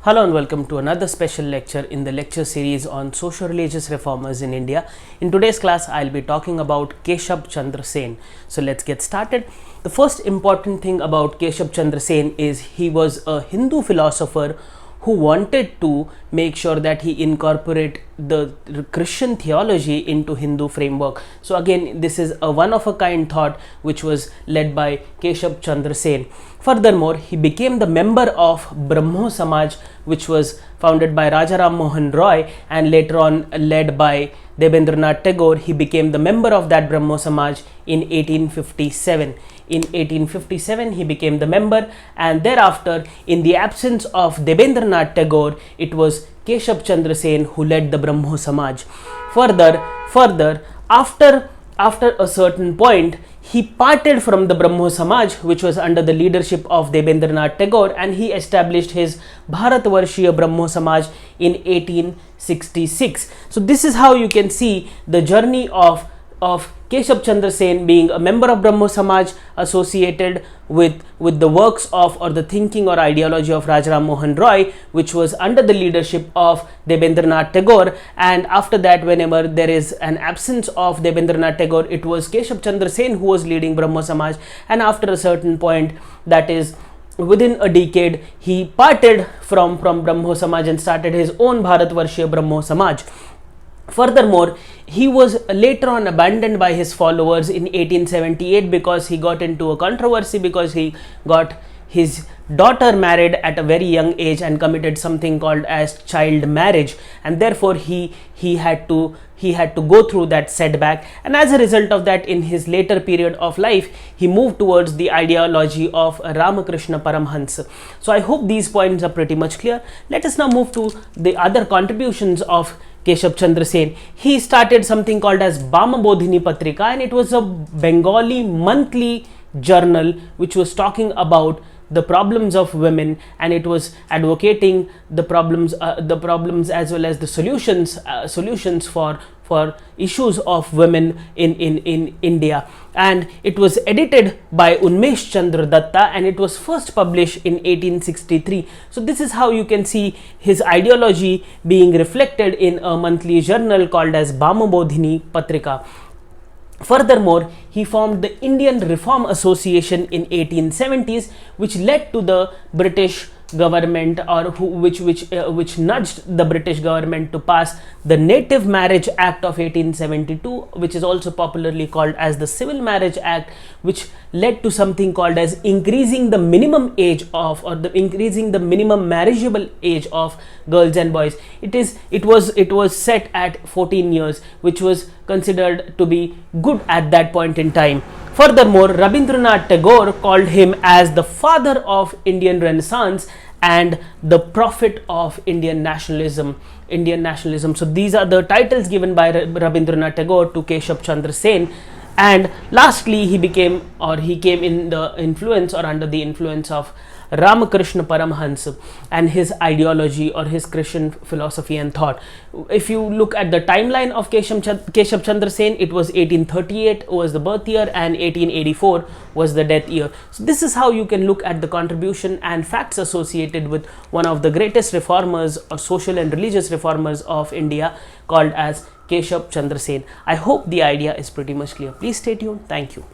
Hello and welcome to another special lecture in the lecture series on socio-religious reformers in India. In today's class, I'll be talking about Keshab Chandra Sen. So let's get started. The first important thing about Keshab Chandra Sen is he was a Hindu philosopher who wanted to make sure that he incorporate the Christian theology into Hindu framework. So again, this is a one of a kind thought which was led by Keshab Chandra Sen. Furthermore, he became the member of Brahmo Samaj, which was founded by Raja Ram Mohan Roy and later on led by Debendranath Tagore. He became the member of that Brahmo Samaj in 1857. In 1857, he became the member, and thereafter, in the absence of Debendranath Tagore, it was Keshab Chandra Sen who led the Brahmo Samaj. Further, after a certain point, he parted from the Brahmo Samaj, which was under the leadership of Debendranath Tagore, and he established his Bharatvarshiya Brahmo Samaj in 1866. So this is how you can see the journey of Keshab Chandra Sen being a member of Brahmo Samaj associated with the works of or the thinking or ideology of Raja Ram Mohan Roy, which was under the leadership of Debendranath Tagore, and after that, whenever there is an absence of Debendranath Tagore, it was Keshab Chandra Sen who was leading Brahmo Samaj, and after a certain point, that is within a decade, he parted from Brahmo Samaj and started his own Bharatvarshiya Brahmo Samaj. Furthermore, he was later on abandoned by his followers in 1878 because he got into a controversy because he got his daughter married at a very young age and committed something called as child marriage, and therefore he had to go through that setback, and as a result of that, in his later period of life, he moved towards the ideology of Ramakrishna Paramhansa. So I hope these points are pretty much clear. Let us now move to the other contributions of Keshab Chandra Sen. He started something called as Bamabodhini Patrika, and it was a Bengali monthly journal which was talking about the problems of women, and it was advocating the problems as well as the solutions for issues of women in India. And it was edited by Unmesh Chandra Datta, and it was first published in 1863. So this is how you can see his ideology being reflected in a monthly journal called as Bamabodhini Patrika. Furthermore, he formed the Indian Reform Association in 1870s, which led to the British government, or which nudged the British government to pass the Native Marriage Act of 1872, which is also popularly called as the Civil Marriage Act, which led to something called as increasing the minimum age of, or the increasing the minimum marriageable age of girls and boys. It was set at 14 years, which was considered to be good at that point in time. Furthermore, Rabindranath Tagore called him as the father of Indian Renaissance and the prophet of Indian nationalism. So these are the titles given by Rabindranath Tagore to Keshab Chandra Sen. And lastly, he came in the influence or under the influence of Ramakrishna Paramhansa and his ideology or his Christian philosophy and thought. If you look at the timeline of Keshab Chandra Sen, it was 1838 was the birth year and 1884 was the death year. So this is how you can look at the contribution and facts associated with one of the greatest reformers or social and religious reformers of India, called as Keshab Chandra Sen. I hope the idea is pretty much clear. Please stay tuned. Thank you.